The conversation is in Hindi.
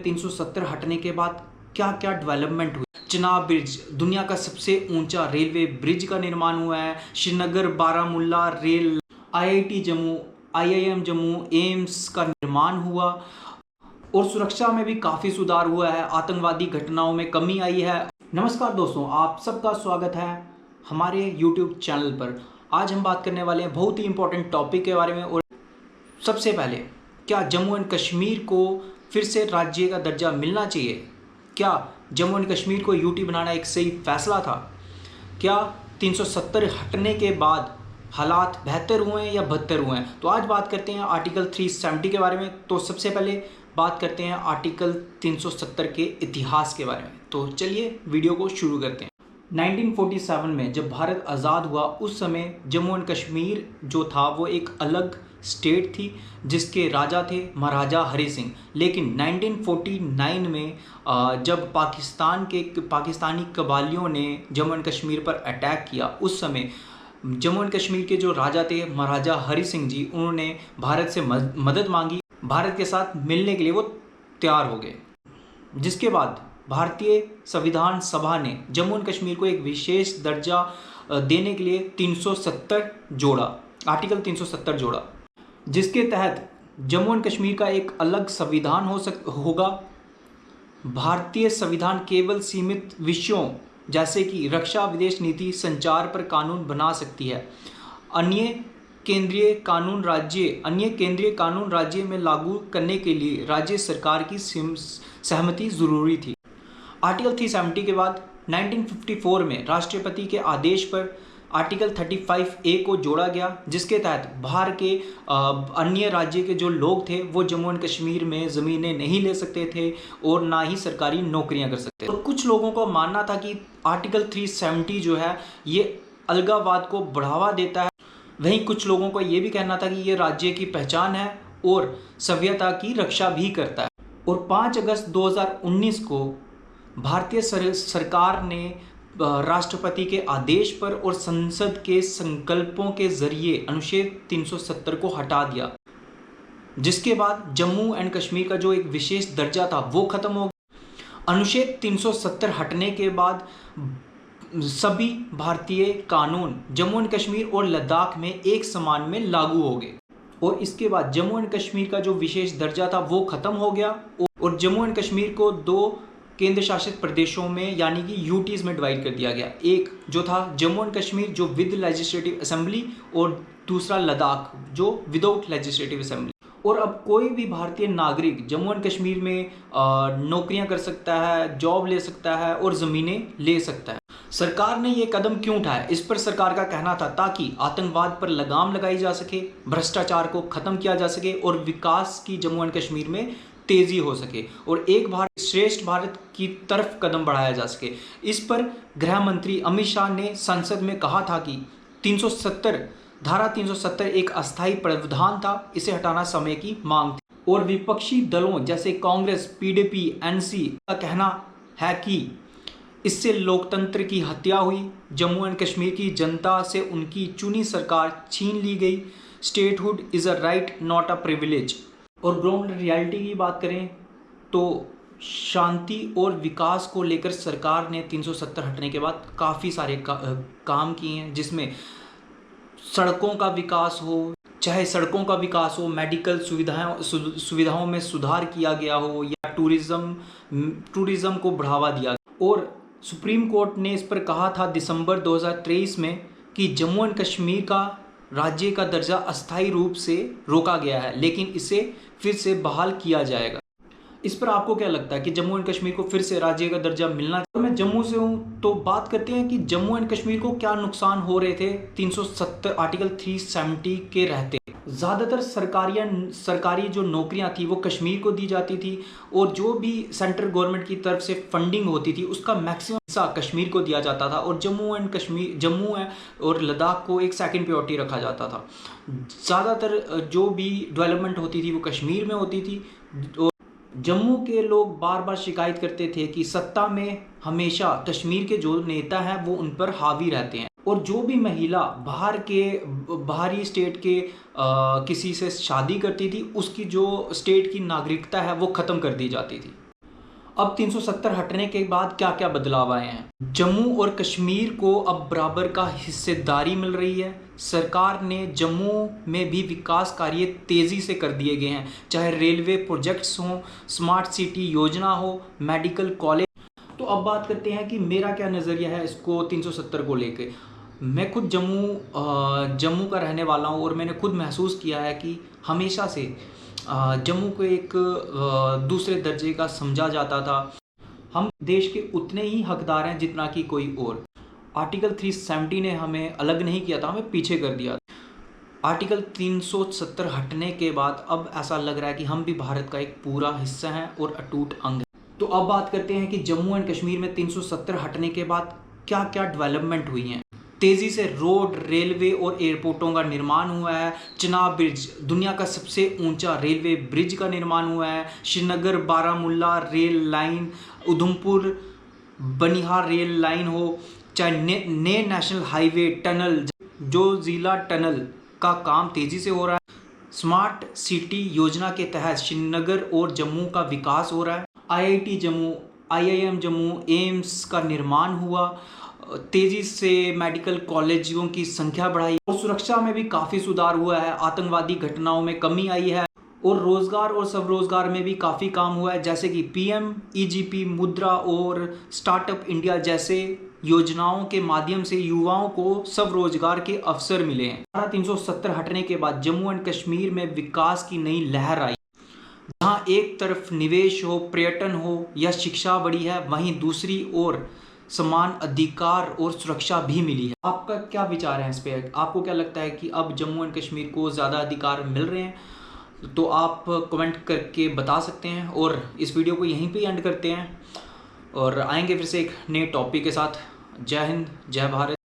370 हटने के बाद क्या क्या डेवलपमेंट हुई। चिनाब ब्रिज, दुनिया का सबसे ऊंचा रेलवे ब्रिज का निर्माण हुआ है। Srinagar Baramulla rail, IIT Jammu, IIM Jammu, AIIMS का निर्माण हुआ और सुरक्षा में भी काफ़ी सुधार हुआ है। आतंकवादी घटनाओं में कमी आई है। नमस्कार दोस्तों, आप सबका स्वागत है हमारे YouTube चैनल पर। आज हम बात करने वाले हैं बहुत ही इंपॉर्टेंट टॉपिक के बारे में। और सबसे पहले, क्या जम्मू एंड कश्मीर को फिर से राज्य का दर्जा मिलना चाहिए? क्या जम्मू एंड कश्मीर को यूटी बनाना एक सही फैसला था? क्या 370 हटने के बाद हालात बेहतर हुए हैं या बदतर हुए हैं? तो आज बात करते हैं आर्टिकल 370 के बारे में। तो सबसे पहले बात करते हैं आर्टिकल 370 के इतिहास के बारे में। तो चलिए वीडियो को शुरू करते हैं। 1947 में जब भारत आज़ाद हुआ, उस समय जम्मू एंड कश्मीर जो था वो एक अलग स्टेट थी जिसके राजा थे महाराजा हरि सिंह। लेकिन 1949 में जब पाकिस्तानी कबालियों ने जम्मू एंड कश्मीर पर अटैक किया, उस समय जम्मू एंड कश्मीर के जो राजा थे महाराजा हरि सिंह जी, उन्होंने भारत से मदद मांगी। भारत के साथ मिलने के लिए वो तैयार हो गए, जिसके बाद भारतीय संविधान सभा ने जम्मू एंड कश्मीर को एक विशेष दर्जा देने के लिए 370 जोड़ा, आर्टिकल 370 जोड़ा, जिसके तहत जम्मू एंड कश्मीर का एक अलग संविधान होगा। भारतीय संविधान केवल सीमित विषयों जैसे कि रक्षा, विदेश नीति, संचार पर कानून बना सकती है। अन्य केंद्रीय कानून राज्य में लागू करने के लिए राज्य सरकार की सहमति जरूरी थी। आर्टिकल 370 के बाद 1954 में राष्ट्रपति के आदेश पर आर्टिकल 35A को जोड़ा गया, जिसके तहत बाहर के अन्य राज्य के जो लोग थे वो जम्मू एंड कश्मीर में ज़मीनें नहीं ले सकते थे और ना ही सरकारी नौकरियां कर सकते थे। और कुछ लोगों को मानना था कि आर्टिकल 370 जो है ये अलगाववाद को बढ़ावा देता है। वहीं कुछ लोगों को ये भी कहना था कि ये राज्य की पहचान है और सभ्यता की रक्षा भी करता है। और 5 अगस्त 2019 को भारतीय सरकार ने राष्ट्रपति के आदेश पर और संसद के संकल्पों के जरिए अनुच्छेद 370 को हटा दिया, जिसके बाद जम्मू एंड कश्मीर का जो एक विशेष दर्जा था वो खत्म हो गया। अनुच्छेद 370 हटने के बाद सभी भारतीय कानून जम्मू एंड कश्मीर और लद्दाख में एक समान में लागू हो गए। और इसके बाद जम्मू एंड कश्मीर का जो विशेष दर्जा था वो खत्म हो गया और जम्मू एंड कश्मीर को 2 केंद्र शासित प्रदेशों में यानी कि यूटीज में डिवाइड कर दिया गया। एक जो था जम्मू एंड कश्मीर जो विद लेजिस्लेटिव असेंबली, और दूसरा लद्दाख जो विदाउट लेजिस्लेटिव असेंबली। और अब कोई भी भारतीय नागरिक जम्मू एंड कश्मीर में नौकरियां कर सकता है, जॉब ले सकता है और ज़मीनें ले सकता है। सरकार ने ये कदम क्यों उठाया? इस पर सरकार का कहना था ताकि आतंकवाद पर लगाम लगाई जा सके, भ्रष्टाचार को ख़त्म किया जा सके और विकास की जम्मू एंड कश्मीर में तेज़ी हो सके और एक भारत श्रेष्ठ भारत की तरफ कदम बढ़ाया जा सके। इस पर गृह मंत्री अमित शाह ने संसद में कहा था कि धारा 370 एक अस्थायी प्रावधान था, इसे हटाना समय की मांग थी। और विपक्षी दलों जैसे कांग्रेस, पीडीपी, एनसी का कहना है कि इससे लोकतंत्र की हत्या हुई, जम्मू एंड कश्मीर की जनता से उनकी चुनी सरकार छीन ली गई। Statehood is a right not a privilege. और ग्राउंड रियलिटी की बात करें तो शांति और विकास को लेकर सरकार ने 370 हटने के बाद काफ़ी सारे काम किए हैं, जिसमें सड़कों का विकास हो, चाहे सड़कों का विकास हो, मेडिकल सुविधाओं में सुधार किया गया हो, या टूरिज़्म को बढ़ावा दिया गया। और सुप्रीम कोर्ट ने इस पर कहा था दिसंबर 2023 में कि जम्मू एंड कश्मीर का राज्य का दर्जा अस्थायी रूप से रोका गया है, लेकिन इसे फिर से बहाल किया जाएगा। इस पर आपको क्या लगता है कि जम्मू एंड कश्मीर को फिर से राज्य का दर्जा मिलना चाहिए? तो मैं जम्मू से हूँ, तो बात करते हैं कि जम्मू एंड कश्मीर को क्या नुकसान हो रहे थे 370 आर्टिकल 370 के रहते। ज़्यादातर सरकारी जो नौकरियां थी वो कश्मीर को दी जाती थी और जो भी सेंट्रल गवर्नमेंट की तरफ से फंडिंग होती थी उसका मैक्सिमम हिस्सा कश्मीर को दिया जाता था और जम्मू और लद्दाख को एक सेकंड प्रायोरिटी रखा जाता था। ज़्यादातर जो भी डेवलपमेंट होती थी वो कश्मीर में होती थी। और जम्मू के लोग बार बार शिकायत करते थे कि सत्ता में हमेशा कश्मीर के जो नेता हैं वो उन पर हावी रहते हैं और जो भी महिला बाहरी स्टेट के किसी से शादी करती थी उसकी जो स्टेट की नागरिकता है वो ख़त्म कर दी जाती थी। अब 370 हटने के बाद क्या क्या बदलाव आए हैं। जम्मू और कश्मीर को अब बराबर का हिस्सेदारी मिल रही है। सरकार ने जम्मू में भी विकास कार्य तेज़ी से कर दिए गए हैं, चाहे रेलवे प्रोजेक्ट्स हों, स्मार्ट सिटी योजना हो, मेडिकल कॉलेज। तो अब बात करते हैं कि मेरा क्या नज़रिया है इसको 370 को लेके। मैं खुद जम्मू का रहने वाला हूँ और मैंने खुद महसूस किया है कि हमेशा से जम्मू को एक दूसरे दर्जे का समझा जाता था। हम देश के उतने ही हकदार हैं जितना कि कोई और। आर्टिकल 370 ने हमें अलग नहीं किया था, हमें पीछे कर दिया। आर्टिकल 370 हटने के बाद अब ऐसा लग रहा है कि हम भी भारत का एक पूरा हिस्सा हैं और अटूट अंग। तो अब बात करते हैं कि जम्मू एंड कश्मीर में 370 हटने के बाद क्या क्या डेवलपमेंट हुई हैं। तेज़ी से रोड, रेलवे और एयरपोर्टों का निर्माण हुआ है। चिनाब ब्रिज, दुनिया का सबसे ऊंचा रेलवे ब्रिज का निर्माण हुआ है। Srinagar Baramulla rail line, Udhampur Banihal rail line हो, चाहे नए नेशनल हाईवे, टनल, जो ज़िला टनल का काम तेज़ी से हो रहा है। स्मार्ट सिटी योजना के तहत श्रीनगर और जम्मू का विकास हो रहा है। IIT Jammu, IIM Jammu, AIIMS का निर्माण हुआ। तेज़ी से मेडिकल कॉलेजों की संख्या बढ़ाई और सुरक्षा में भी काफ़ी सुधार हुआ है। आतंकवादी घटनाओं में कमी आई है और रोज़गार और स्वरोजगार में भी काफ़ी काम हुआ है, जैसे कि PM EGP मुद्रा और स्टार्टअप इंडिया जैसे योजनाओं के माध्यम से युवाओं को स्वरोजगार के अवसर मिले हैं। 370 हटने के बाद जम्मू एंड कश्मीर में विकास की नई लहर आई। जहाँ एक तरफ निवेश हो, पर्यटन हो या शिक्षा बढ़ी है, वहीं दूसरी ओर समान अधिकार और सुरक्षा भी मिली है। आपका क्या विचार है इस पे? आपको क्या लगता है कि अब जम्मू एंड कश्मीर को ज़्यादा अधिकार मिल रहे हैं? तो आप कमेंट करके बता सकते हैं और इस वीडियो को यहीं पे एंड करते हैं और आएंगे फिर से एक नए टॉपिक के साथ। जय हिंद, जय भारत।